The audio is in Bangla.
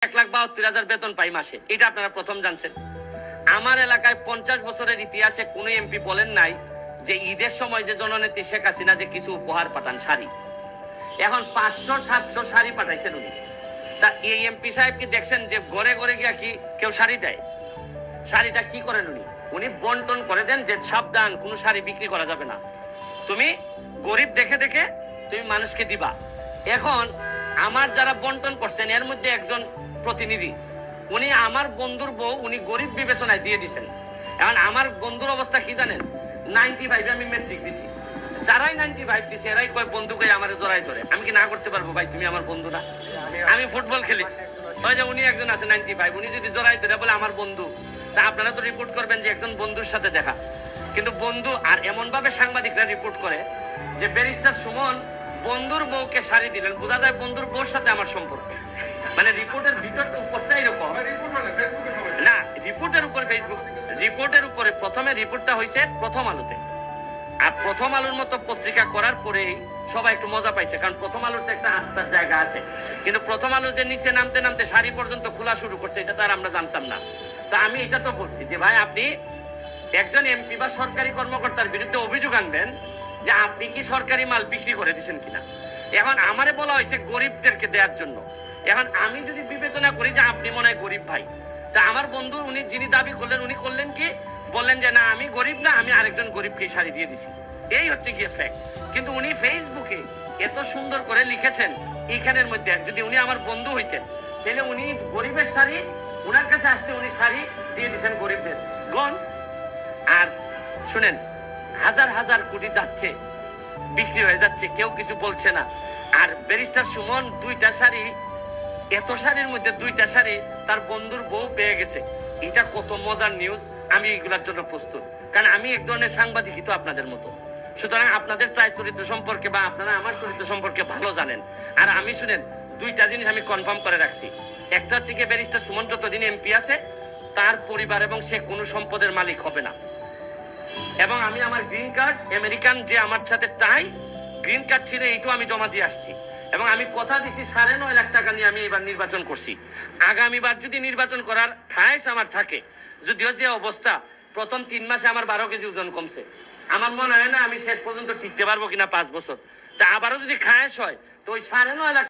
1,72,000 বেতন পাই মাসে, এটা আপনারা প্রথম জানছেন। আমার এলাকায় 50 বছরের ইতিহাসে কোন এমপি বলেন নাই যে ঈদের সময় যে জননেত্রী শেখ হাসিনা যে কিছু উপহার পাঠান, শাড়ি, এখন 500-700 শাড়ি পাঠাইছেন উনি। তা এই এমপি সাহেব কি দেখছেন যে ঘরে ঘরে গিয়া কি কেউ শাড়ি দেয়? শাড়িটা কি করেন উনি? উনি বন্টন করে দেন যে সাবধান, কোনো শাড়ি বিক্রি করা যাবে না, তুমি গরিব দেখে দেখে তুমি মানুষকে দিবা। এখন আমার যারা বন্টন করছেন এর মধ্যে একজন প্রতিনিধি, উনি আমার বন্ধুর বউ উনি গরিব বিবেচনায় দিয়ে দিছেন। এখন আমার বন্ধুর অবস্থা কি জানেন? 95 আমি মেট্রিক দিছি, যারাই 95 দিছে এরাই কয় বন্ধুকে আমার জড়াই ধরে। আমি কি না করতে পারবো? ভাই তুমি আমার বন্ধু না, আমি ফুটবল খেলি। ওই যে উনি একজন আছে 95, উনি যদি জড়াই ধরে বলে আমার বন্ধু, তা আপনারা তো রিপোর্ট করবেন যে একজন বন্ধুর সাথে দেখা। কিন্তু বন্ধু আর এমন ভাবে সাংবাদিকরা রিপোর্ট করে যে ব্যারিস্টার সুমন বন্ধুর বউকে শাড়ি দিলেন, বোঝা যায় বন্ধুর বউর সাথে আমার সম্পর্ক। মানে রিপোর্টের ভিতরটা উপরটা এরকম না, রিপোর্টের উপর ফেসবুক, রিপোর্টের উপরে প্রথমে রিপোর্টটা হয়েছে প্রথম আলোতে। আর প্রথম আলোর মতো পত্রিকা করার পরেই সবাই একটু মজা পাইছে, কারণ প্রথম আলোতে একটা আস্থার জায়গা আছে। কিন্তু প্রথম আলো যে নিচে নামতে নামতে শাড়ি পর্যন্ত খোলা শুরু করছে, এটা তো আর আমরা জানতাম না। তা আমি এটা তো বলছি যে ভাই আপনি একজন এমপি বা সরকারি কর্মকর্তার বিরুদ্ধে অভিযোগ আনবেন যে আপনি কি সরকারি মাল বিক্রি করে দিচ্ছেন কিনা। এখন আমারে বলা হয়েছে গরিবদেরকে দেওয়ার জন্য। এখন আমি যদি বিবেচনা করি যে আপনি মনে হয় গরিব ভাই, তা আমার বন্ধু উনি যিনি দাবি করলেন উনি করলেন কি, বললেন যে না আমি গরিব না, আমি আরেকজন গরিবকে শাড়ি দিয়ে দিছি। এই হচ্ছে গিয়ে ফ্যাক্ট। কিন্তু উনি ফেসবুকে এত সুন্দর করে লিখেছেন, এইখানের মধ্যে যদি উনি আমার বন্ধু হইতেন তাহলে উনি গরিবের শাড়ি, উনার কাছে আসতে উনি শাড়ি দিয়ে দিচ্ছেন গরিবদের গণ। আর শুনেন, হাজার হাজার কোটি যাচ্ছে, বিক্রি হয়ে যাচ্ছে, কেউ কিছু বলছে না। আর ব্যারিস্টার সুমন 2টা শাড়ি, এত শাড়ির মধ্যে 2টা শাড়ি তার বন্ধুর বউ পেয়ে গেছে। এটা কত মজার নিউজ। আমি এগুলোর জন্য প্রস্তুত, কারণ আমি এক ধরনের সাংবাদিকই তো আপনাদের মতো। সুতরাং আপনাদের চাই চরিত্র সম্পর্কে বা আপনারা আমার চরিত্র সম্পর্কে ভালো জানেন। আর আমি শুনেন 2টা জিনিস আমি কনফার্ম করে রাখছি। একটা হচ্ছে কি, ব্যারিস্টার সুমন যতদিন এমপি আছে তার পরিবার এবং সে কোনো সম্পদের মালিক হবে না। এবং আমি আমার গ্রিন কার্ড, আমেরিকান যে আমার সাথে টাই গ্রিন কার্ড ছিল, এইটাও আমি জমা দিয়ে আসছি। এবং আমি কথা দিছি 9.5 লাখ টাকা নিয়ে আমি এবার নির্বাচন করছি। আগামীবার যদি নির্বাচন করার খায়েশ আমার থাকে, যদিও যে অবস্থা প্রথম 3 মাসে আমার 12 কেজি ওজন কমছে, আমার মনে হয় না আমি শেষ পর্যন্ত টিকতে পারবো কিনা 5 বছর। তা আবারও যদি খায়েশ হয় তো ওই 9.5 লাখ